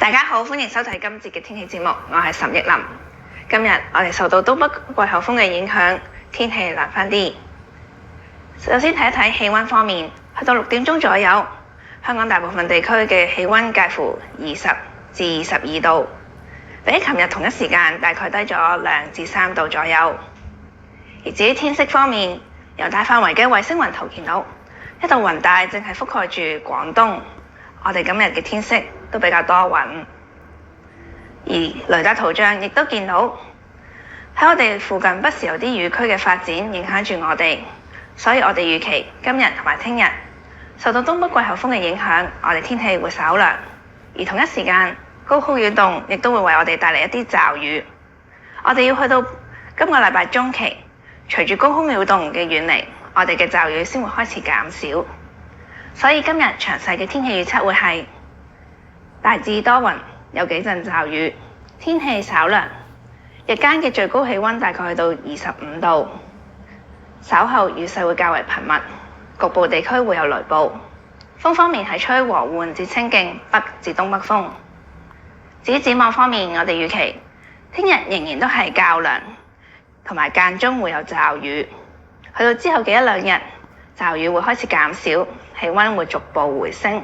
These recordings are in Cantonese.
大家好，歡迎收睇今節嘅天氣節目，我係岑憶琳。今日我哋受到東北季候風嘅影響，天氣涼翻啲。首先睇一睇氣溫方面，去到6點鐘左右，香港大部分地區嘅氣溫介乎20至22度，比起琴日同一時間大概低咗2至3度左右。而至於天色方面，由大範圍嘅衛星雲圖見到，一道雲帶正係覆蓋住廣東。我哋今日嘅天色都比較多雲，而雷達圖像亦都見到喺我哋附近不時有啲雨區嘅發展影響住我哋，所以我哋預期今日同埋聽日受到東北季候風嘅影響，我哋天氣會稍涼，而同一時間高空擾動亦都會為我哋帶嚟一啲驟雨。我哋要去到今個禮拜中期，隨住高空擾動嘅遠離，我哋嘅驟雨先會開始減少。所以今日詳細嘅天氣預測會係大致多雲，有幾陣驟雨，天氣稍涼，日間嘅最高氣溫大概去到25度，稍後雨勢會較為頻密，局部地區會有雷暴。風方面係吹和緩至清勁北至東北風。至於展望方面，我哋預期聽日仍然都係較涼，同埋間中會有驟雨，去到之後嘅1-2日，驟雨會開始減少，氣溫會逐步回升，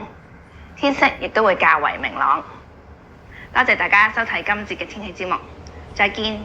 天色亦都會較為明朗。多謝大家收睇今節嘅天氣節目，再見。